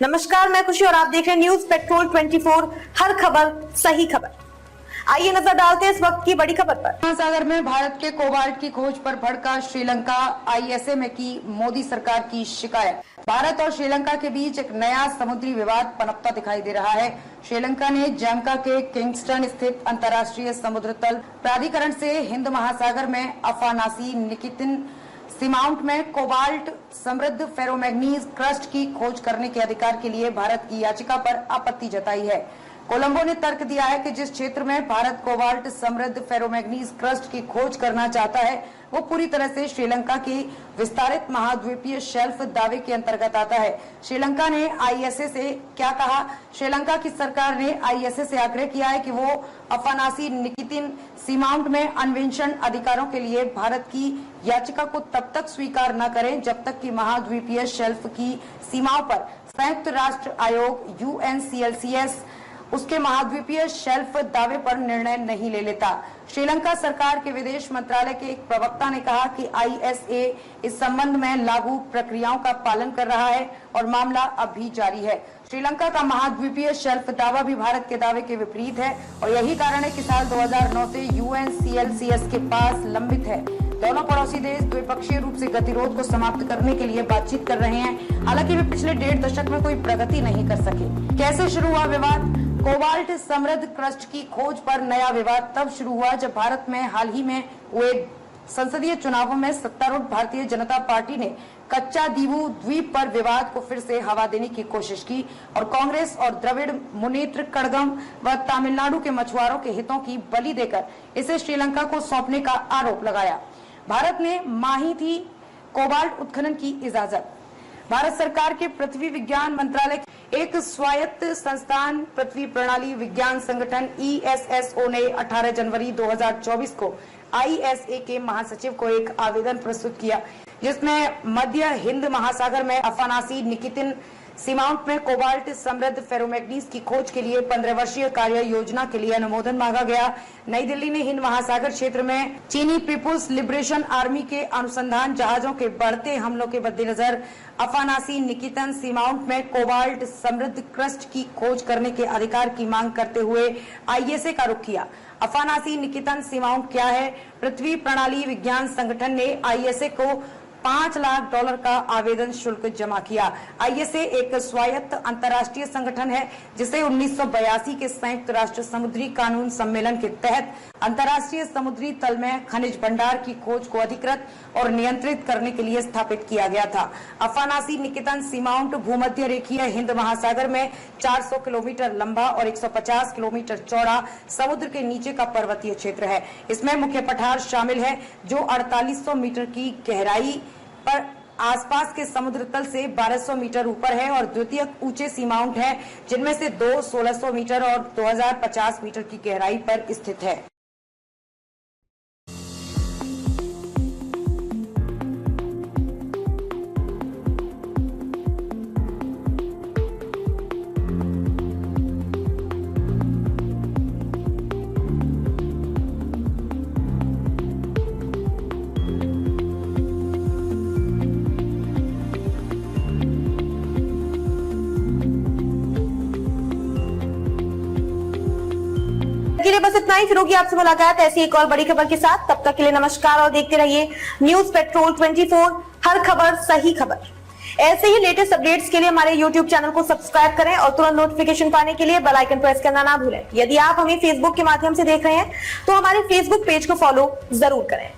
नमस्कार, मैं खुशी और आप देख रहे हैं न्यूज पेट्रोल 24। हर खबर सही खबर। आइए नजर डालते हैं इस वक्त की बड़ी खबर पर। महासागर में भारत के कोबाल्ट की खोज पर भड़का श्रीलंका, आईएसए में की मोदी सरकार की शिकायत। भारत और श्रीलंका के बीच एक नया समुद्री विवाद पनपता दिखाई दे रहा है। श्रीलंका ने जमका के किंगस्टन स्थित अंतर्राष्ट्रीय समुद्र तल प्राधिकरण से हिंद महासागर में अफानासी निकितिन सीमाउंट में कोबाल्ट समृद्ध फेरोमैग्नीज क्रस्ट की खोज करने के अधिकार के लिए भारत की याचिका पर आपत्ति जताई है। कोलंबो ने तर्क दिया है कि जिस क्षेत्र में भारत कोबाल्ट समृद्ध फेरोमैग्नीज क्रस्ट की खोज करना चाहता है वो पूरी तरह से श्रीलंका की विस्तारित महाद्वीपीय शेल्फ दावे के अंतर्गत आता है। श्रीलंका ने आईएसए से क्या कहा? श्रीलंका की सरकार ने आईएसए से आग्रह किया है कि वो अफानासी निकितिन सीमाउंट में अन्वेषण अधिकारों के लिए भारत की याचिका को तब तक स्वीकार न करें जब तक कि महाद्वीपीय शेल्फ की सीमाओं पर संयुक्त राष्ट्र आयोग यूएनसीएलसीएस उसके महाद्वीपीय शेल्फ दावे पर निर्णय नहीं ले लेता। श्रीलंका सरकार के विदेश मंत्रालय के एक प्रवक्ता ने कहा कि आईएसए इस संबंध में लागू प्रक्रियाओं का पालन कर रहा है और मामला अब भी जारी है। श्रीलंका का महाद्वीपीय शेल्फ दावा भी भारत के दावे के विपरीत है और यही कारण है कि साल 2009 से यूएनसीएलसीएस के पास लंबित है। दोनों पड़ोसी देश द्विपक्षीय रूप से गतिरोध को समाप्त करने के लिए बातचीत कर रहे हैं। हालांकि वे पिछले 1.5 दशक में कोई प्रगति नहीं कर सके। कैसे शुरू हुआ विवाद? कोबाल्ट समृद्ध क्रस्ट की खोज पर नया विवाद तब शुरू हुआ जब भारत में हाल ही में हुए संसदीय चुनावों में सत्तारूढ़ भारतीय जनता पार्टी ने कच्चा दीवू द्वीप पर विवाद को फिर से हवा देने की कोशिश की और कांग्रेस और द्रविड़ मुनेत्र कड़गम व तमिलनाडु के मछुआरों के हितों की बलि देकर इसे श्रीलंका को सौंपने का आरोप लगाया। भारत ने माही थी कोबाल्ट उत्खनन की इजाजत। भारत सरकार के पृथ्वी विज्ञान मंत्रालय एक स्वायत्त संस्थान पृथ्वी प्रणाली विज्ञान संगठन ईएसएसओ ने 18 जनवरी 2024 को आईएसए के महासचिव को एक आवेदन प्रस्तुत किया जिसमें मध्य हिंद महासागर में अफानासी निकितिन सीमाउंट में कोबाल्ट समृद्ध फेरोमैग्नीज की खोज के लिए 15 वर्षीय कार्य योजना के लिए अनुमोदन मांगा गया। नई दिल्ली ने हिंद महासागर क्षेत्र में चीनी पीपुल्स लिबरेशन आर्मी के अनुसंधान जहाजों के बढ़ते हमलों के मद्देनजर अफानासी निकितिन सीमाउंट में कोबाल्ट समृद्ध क्रस्ट की खोज करने के अधिकार की मांग करते हुए आईएसए का रुख किया। अफानासी निकितिन सीमाउंट क्या है? पृथ्वी प्रणाली विज्ञान संगठन ने आईएसए को $5 लाख का आवेदन शुल्क जमा किया। आईएसए एक स्वायत्त अंतर्राष्ट्रीय संगठन है जिसे 1982 के संयुक्त राष्ट्र समुद्री कानून सम्मेलन के तहत अंतर्राष्ट्रीय समुद्री तल में खनिज भंडार की खोज को अधिकृत और नियंत्रित करने के लिए स्थापित किया गया था। अफानासी निकितिन सीमाउंट भूमध्य रेखीय हिंद महासागर में 400 किलोमीटर लंबा और 150 किलोमीटर चौड़ा समुद्र के नीचे का पर्वतीय क्षेत्र है। इसमें मुख्य पठार शामिल है जो 4800 मीटर की गहराई पर आसपास के समुद्र तल से 1200 मीटर ऊपर है और द्वितीयक ऊंचे सीमाउंट है जिनमें से 2 1600 मीटर और 2050 मीटर की गहराई पर स्थित है। के लिए बस इतना ही। फिर होगी आपसे मुलाकात ऐसी एक और बड़ी खबर के साथ। तब तक के लिए नमस्कार और देखते रहिए न्यूज पेट्रोल 24। हर खबर सही खबर। ऐसे ही लेटेस्ट अपडेट्स के लिए हमारे यूट्यूब चैनल को सब्सक्राइब करें और तुरंत नोटिफिकेशन पाने के लिए बेल आइकन प्रेस करना ना भूलें। यदि आप हमें फेसबुक के माध्यम से देख रहे हैं तो हमारे फेसबुक पेज को फॉलो जरूर करें।